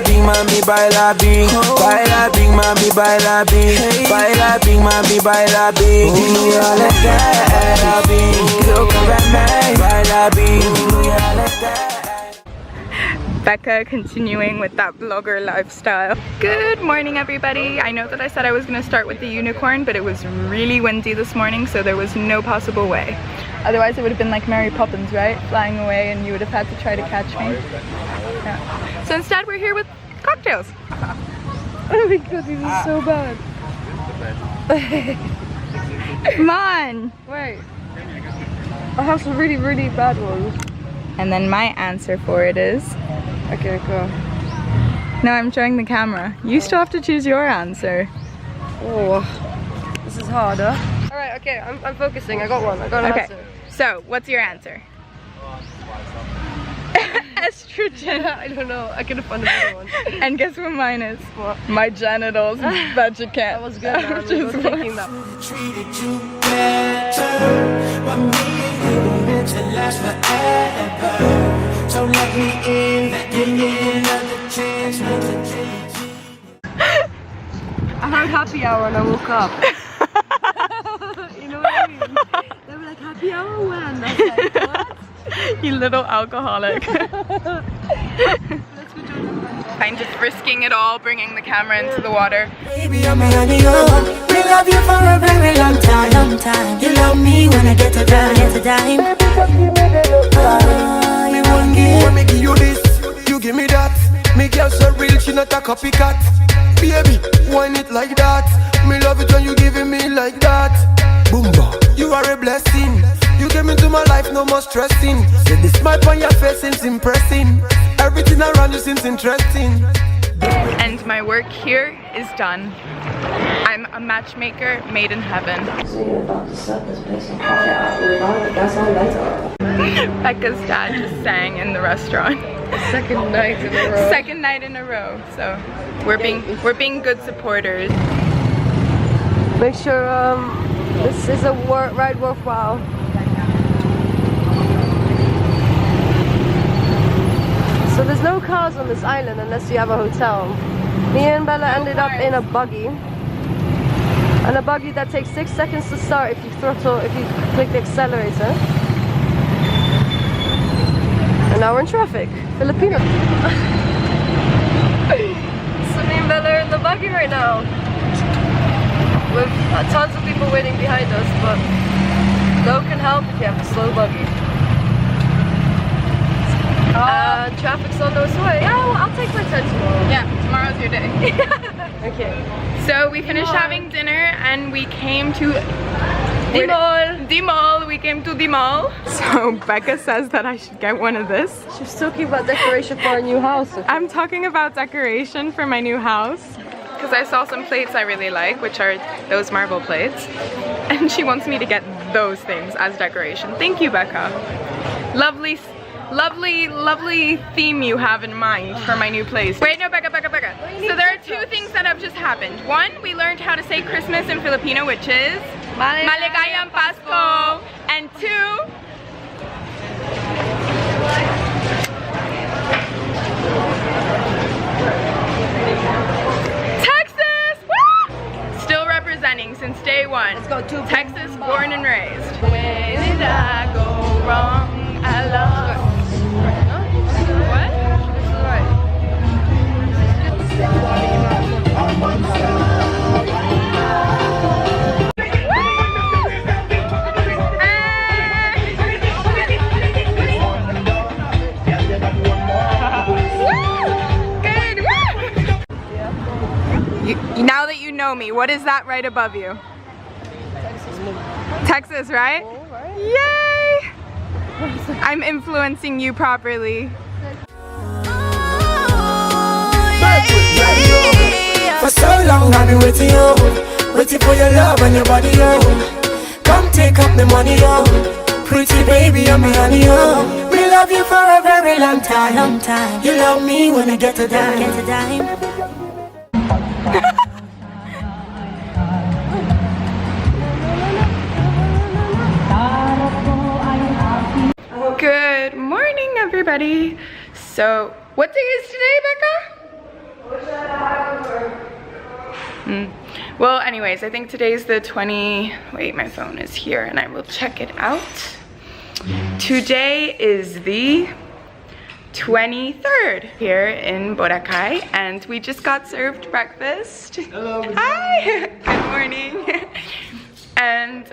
bing, mami, baila bing. Baila bing, mami, baila bing. Baila bing, mami, baila bing. Baila bing, baila bing. Becca continuing with that vlogger lifestyle. Good morning, everybody. I know that I said I was going to start with the unicorn, but it was really windy this morning, so there was no possible way. Otherwise it would have been like Mary Poppins, right? Flying away and you would have had to try to catch me. Yeah. So instead we're here with cocktails. Oh my god, this is so bad. Come on! Wait. I have some really, really bad ones. And then my answer for it is... Okay, cool. No, I'm showing the camera. You still have to choose your answer. Oh, this is harder. Alright, okay, I'm focusing. I got one. I got an answer. So, what's your answer? Estrogen. I don't know. I couldn't find another one. And guess what mine is? What? My genitals. Bet you can't. That was good, man. I was thinking that. Treated you better, but me and you were meant to last forever. So let me in, give me another chance. I heard happy hour and I woke up. You know what I mean? They were like, happy hour when? I was like, what? You little alcoholic. Kind of risking it all, bringing the camera into the water. Baby, I'm honey, oh. We love you for a very long time. You love me when I get to dime. Me one give, when me give you this, you give me that. Me girl so real, she not a copycat. Baby, wine it like that. Me love it when you giving me like that. Boomba, you are a blessing. You came into my life, no more stressing. Say the smile on your face seems impressing. Everything around you seems interesting. And my work here is done. I'm a matchmaker made in heaven. So you're about to set this place on fire. That's how lights are. Becca's dad just sang in the restaurant. Second night in a row. Second night in a row. So we're being good supporters. Make sure this is a ride worthwhile. So there's no cars on this island unless you have a hotel. Me and Bella ended up in a buggy. And a buggy that takes 6 seconds to start if you throttle, if you click the accelerator. And now we're in traffic. Filipino. So me and Bella are in the buggy right now. With tons of people waiting behind us, but no can help if you have a slow buggy. Traffic's on its way. Yeah, well, I'll take my time tomorrow. Yeah, tomorrow's your day. Okay. So we finished having dinner and we came to the mall. We came to the mall. So Becca says that I should get one of this. She's talking about decoration for our new house. Okay? I'm talking about decoration for my new house. Because I saw some plates I really like, which are those marble plates. And she wants me to get those things as decoration. Thank you, Becca. Lovely theme you have in mind for my new place. Wait, no, Becca. So there are two things that have just happened. One, we learned how to say Christmas in Filipino, which is Maligayang Pasko. And two, Texas! Woo! Still representing since day one. Let's go to Texas, born and raised. Where did I go wrong? I love. What? This is right. Now that you know me, what is that right above you? Texas, right? Oh, right? Yay! I'm influencing you properly. For so long I've been waiting, waiting for your love and your body, come take up the money, pretty baby, I'm your honey, we love you for a very long time, you love me when I get to dime. Good morning, everybody. So, what day is today, Becca? Well, anyways, I think today's the wait, my phone is here and I will check it out. Today is the 23rd here in Boracay, and we just got served breakfast. Hello. Hi. Good morning. And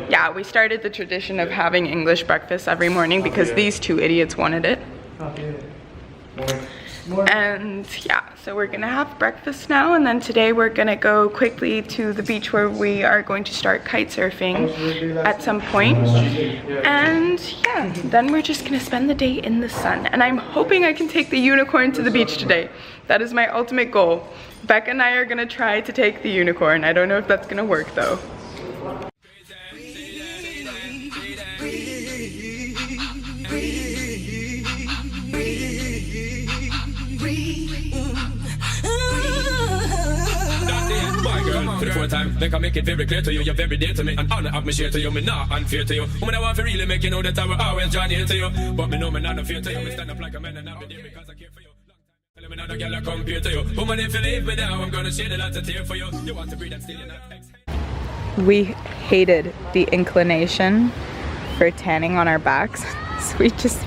yeah, we started the tradition of having English breakfast every morning because these two idiots wanted it. And yeah, so we're gonna have breakfast now, and then today we're gonna go quickly to the beach where we are going to start kite surfing at some point. And yeah, then we're just gonna spend the day in the sun. And I'm hoping I can take the unicorn to the beach today. That is my ultimate goal. Becca and I are gonna try to take the unicorn. I don't know if that's gonna work though. For the fourth time, make I make it very clear to you, you're very dear to me, and honor of me share to you, me not unfair to you. Woman, I want to really make you know that I will always join here to you, but me know me not fear to you. Me stand up like a man and I'll be there because I care for you. Tell me not a girl I compare to you. Woman, if you leave me now, I'm gonna shed a lot of tears for you. You want to breathe and still you're not exhale. We hated the inclination for tanning on our backs, so we just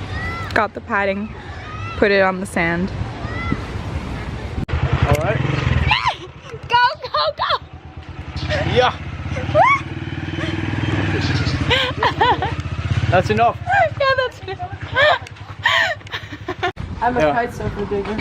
got the padding, put it on the sand. All right. Go! Yeah. That's enough. Yeah, that's enough. I'm a kite surfer digger.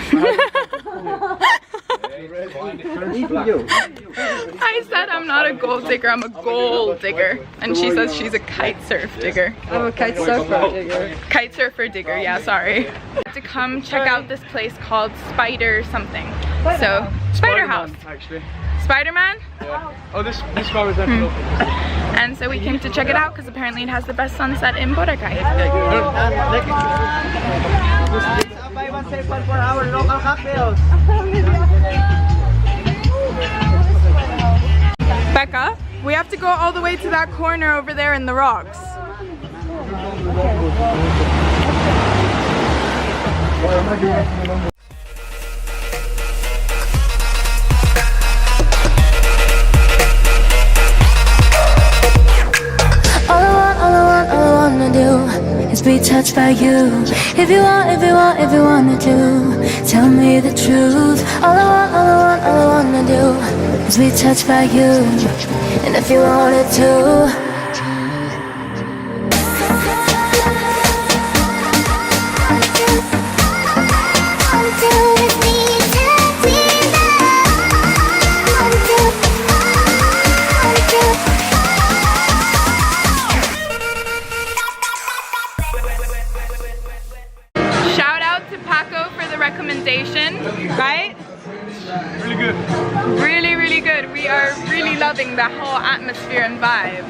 I said I'm not a gold digger, I'm a gold digger. And she says she's a kite surf digger. I'm a kite surfer digger. Kite surfer digger, yeah, sorry. To come check out this place called Spider something. So, Spider House. Actually. Spider-Man? Yeah. Oh, this car was empty. And so we came to check it out because apparently it has the best sunset in Boracay. Becca, we have to go all the way to that corner over there in the rocks. All I wanna do is be touched by you. If you wanna do, tell me the truth. All I wanna do is be touched by you. And if you wanted to, Right? Really good. Really, really good. We are really loving the whole atmosphere and vibe.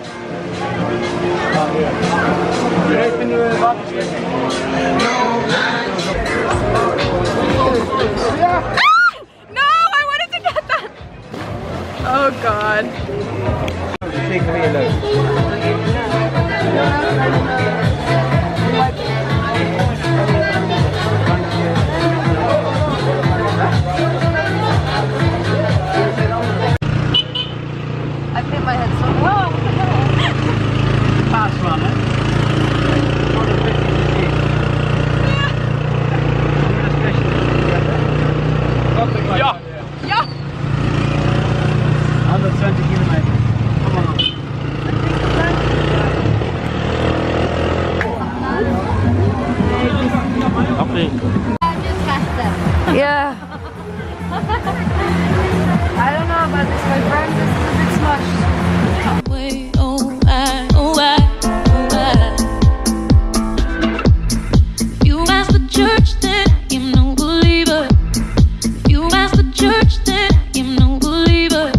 No, I wanted to get that. Oh God. Take me alone. I've hit my head so hard. Fast one, eh? Ja! Ja! 120 kilometer. Kom maar. Yeah. I don't know about this, my friend. This is a bit smushed. wait, oh I. You ask the church, then I am no believer. You ask the church, then I am no believer.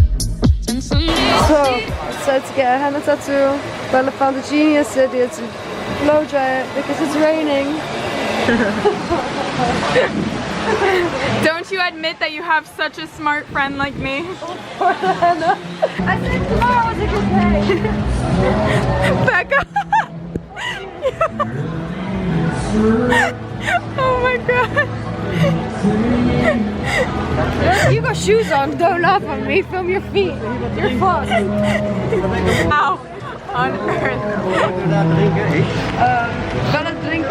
So, decided to get a henna tattoo. Bella found a genius idea to blow dry it because it's raining. Don't you admit that you have such a smart friend like me? I said tomorrow was a good day. Becca! Oh my God. You got shoes on, don't laugh at me, film your feet. You're fucked. How on earth? Gonna drink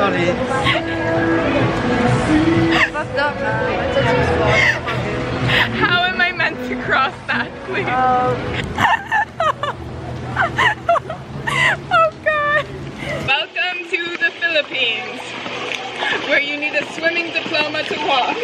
fucked up, man. How am I meant to cross that, please? Oh God. Welcome to the Philippines, where you need a swimming diploma to walk.